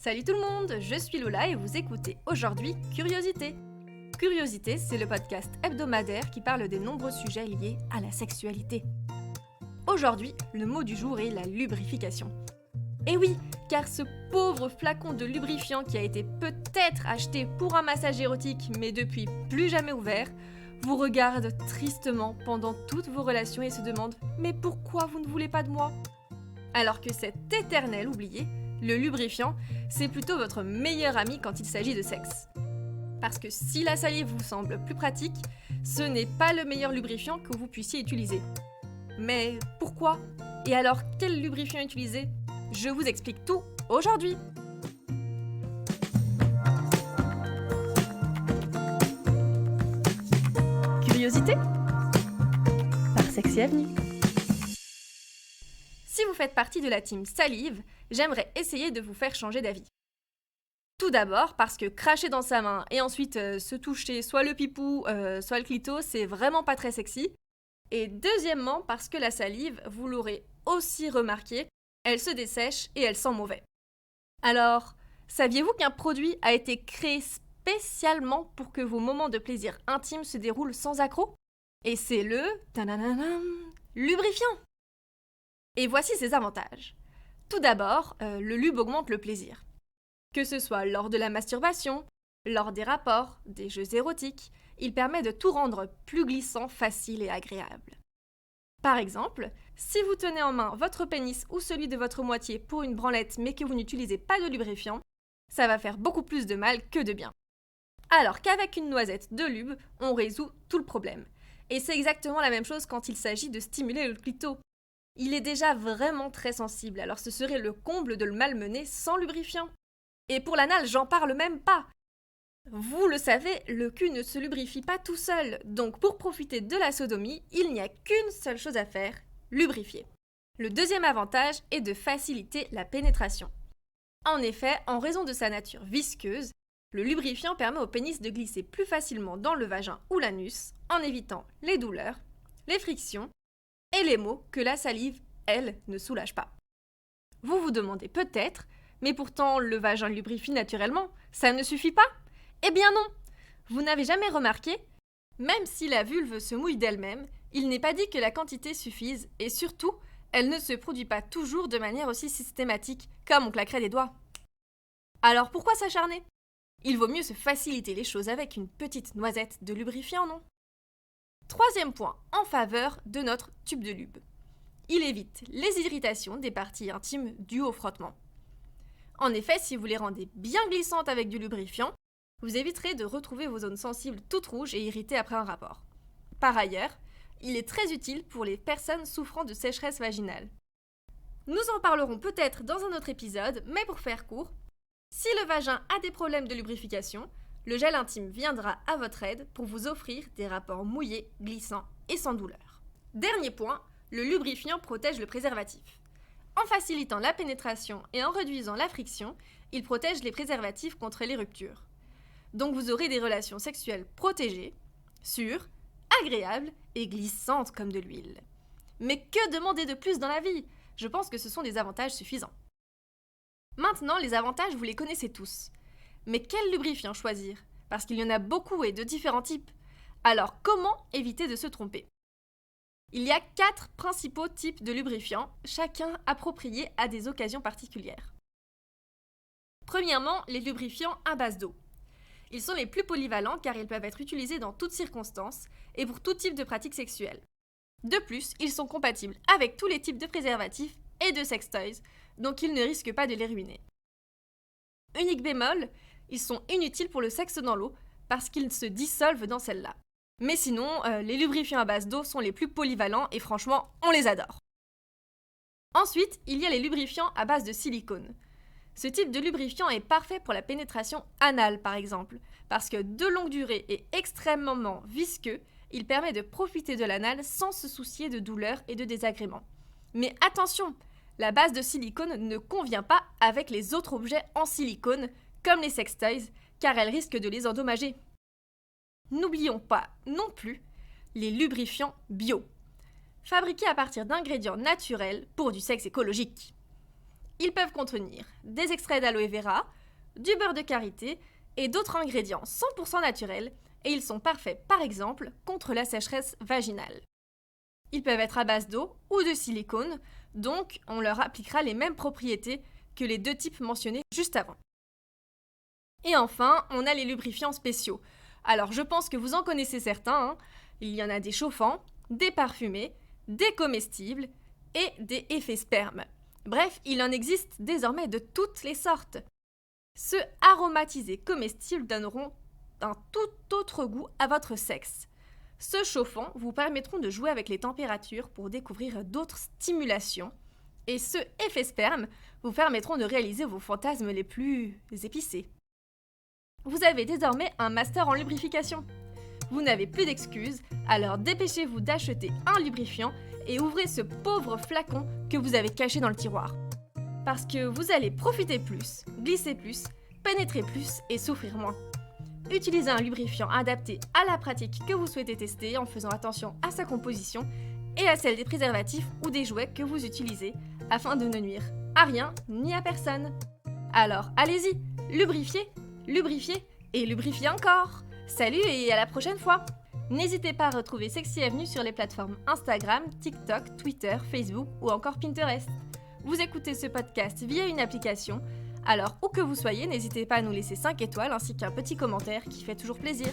Salut tout le monde, je suis Lola et vous écoutez aujourd'hui Curiosité. Curiosité, c'est le podcast hebdomadaire qui parle des nombreux sujets liés à la sexualité. Aujourd'hui, le mot du jour est la lubrification. Et oui, car ce pauvre flacon de lubrifiant qui a été peut-être acheté pour un massage érotique mais depuis plus jamais ouvert, vous regarde tristement pendant toutes vos relations et se demande « Mais pourquoi vous ne voulez pas de moi ?» Alors que cet éternel oublié, le lubrifiant, c'est plutôt votre meilleur ami quand il s'agit de sexe. Parce que si la salive vous semble plus pratique, ce n'est pas le meilleur lubrifiant que vous puissiez utiliser. Mais pourquoi ? Et alors, quel lubrifiant utiliser ? Je vous explique tout aujourd'hui. Curiosité ? Par Sexy Avenue. Si vous faites partie de la team salive, j'aimerais essayer de vous faire changer d'avis. Tout d'abord parce que cracher dans sa main et ensuite se toucher soit le pipou, soit le clito, c'est vraiment pas très sexy. Et deuxièmement parce que la salive, vous l'aurez aussi remarqué, elle se dessèche et elle sent mauvais. Alors, saviez-vous qu'un produit a été créé spécialement pour que vos moments de plaisir intime se déroulent sans accroc ? Et c'est le lubrifiant. Et voici ses avantages. Tout d'abord, le lube augmente le plaisir. Que ce soit lors de la masturbation, lors des rapports, des jeux érotiques, il permet de tout rendre plus glissant, facile et agréable. Par exemple, si vous tenez en main votre pénis ou celui de votre moitié pour une branlette mais que vous n'utilisez pas de lubrifiant, ça va faire beaucoup plus de mal que de bien. Alors qu'avec une noisette de lube, on résout tout le problème. Et c'est exactement la même chose quand il s'agit de stimuler le clito. Il est déjà vraiment très sensible, alors ce serait le comble de le malmener sans lubrifiant. Et pour l'anal, j'en parle même pas. Vous le savez, le cul ne se lubrifie pas tout seul, donc pour profiter de la sodomie, il n'y a qu'une seule chose à faire, lubrifier. Le deuxième avantage est de faciliter la pénétration. En effet, en raison de sa nature visqueuse, le lubrifiant permet au pénis de glisser plus facilement dans le vagin ou l'anus, en évitant les douleurs, les frictions et les maux que la salive, elle, ne soulage pas. Vous vous demandez peut-être, mais pourtant le vagin lubrifie naturellement, ça ne suffit pas ? Eh bien non ! Vous n'avez jamais remarqué ? Même si la vulve se mouille d'elle-même, il n'est pas dit que la quantité suffise, et surtout, elle ne se produit pas toujours de manière aussi systématique, comme on claquerait des doigts. Alors pourquoi s'acharner ? Il vaut mieux se faciliter les choses avec une petite noisette de lubrifiant, non ? Troisième point en faveur de notre tube de lube. Il évite les irritations des parties intimes dues au frottement. En effet, si vous les rendez bien glissantes avec du lubrifiant, vous éviterez de retrouver vos zones sensibles toutes rouges et irritées après un rapport. Par ailleurs, il est très utile pour les personnes souffrant de sécheresse vaginale. Nous en parlerons peut-être dans un autre épisode, mais pour faire court, si le vagin a des problèmes de lubrification, le gel intime viendra à votre aide pour vous offrir des rapports mouillés, glissants et sans douleur. Dernier point, le lubrifiant protège le préservatif. En facilitant la pénétration et en réduisant la friction, il protège les préservatifs contre les ruptures. Donc vous aurez des relations sexuelles protégées, sûres, agréables et glissantes comme de l'huile. Mais que demander de plus dans la vie ? Je pense que ce sont des avantages suffisants. Maintenant, les avantages, vous les connaissez tous. Mais quel lubrifiant choisir ? Parce qu'il y en a beaucoup et de différents types. Alors comment éviter de se tromper ? Il y a 4 principaux types de lubrifiants, chacun approprié à des occasions particulières. Premièrement, les lubrifiants à base d'eau. Ils sont les plus polyvalents car ils peuvent être utilisés dans toutes circonstances et pour tout type de pratique sexuelle. De plus, ils sont compatibles avec tous les types de préservatifs et de sextoys, donc ils ne risquent pas de les ruiner. Unique bémol, ils sont inutiles pour le sexe dans l'eau parce qu'ils se dissolvent dans celle-là. Mais sinon, les lubrifiants à base d'eau sont les plus polyvalents et franchement, on les adore. Ensuite, il y a les lubrifiants à base de silicone. Ce type de lubrifiant est parfait pour la pénétration anale par exemple, parce que de longue durée et extrêmement visqueux, il permet de profiter de l'anal sans se soucier de douleurs et de désagréments. Mais attention, la base de silicone ne convient pas avec les autres objets en silicone, comme les sextoys, car elle risque de les endommager. N'oublions pas non plus les lubrifiants bio, fabriqués à partir d'ingrédients naturels pour du sexe écologique. Ils peuvent contenir des extraits d'aloe vera, du beurre de karité et d'autres ingrédients 100% naturels et ils sont parfaits par exemple contre la sécheresse vaginale. Ils peuvent être à base d'eau ou de silicone, donc on leur appliquera les mêmes propriétés que les 2 types mentionnés juste avant. Et enfin, on a les lubrifiants spéciaux. Alors je pense que vous en connaissez certains, hein. Il y en a des chauffants, des parfumés, des comestibles et des effets sperme. Bref, il en existe désormais de toutes les sortes. Ceux aromatisés comestibles donneront un tout autre goût à votre sexe. Ceux chauffants vous permettront de jouer avec les températures pour découvrir d'autres stimulations. Et ceux effets sperme vous permettront de réaliser vos fantasmes les plus épicés. Vous avez désormais un master en lubrification. Vous n'avez plus d'excuses, alors dépêchez-vous d'acheter un lubrifiant et ouvrez ce pauvre flacon que vous avez caché dans le tiroir. Parce que vous allez profiter plus, glisser plus, pénétrer plus et souffrir moins. Utilisez un lubrifiant adapté à la pratique que vous souhaitez tester en faisant attention à sa composition et à celle des préservatifs ou des jouets que vous utilisez afin de ne nuire à rien ni à personne. Alors allez-y, lubrifiez, lubrifiez et lubrifiez encore. Salut et à la prochaine fois. N'hésitez pas à retrouver Sexy Avenue sur les plateformes Instagram, TikTok, Twitter, Facebook ou encore Pinterest. Vous écoutez ce podcast via une application, alors où que vous soyez, n'hésitez pas à nous laisser 5 étoiles ainsi qu'un petit commentaire qui fait toujours plaisir.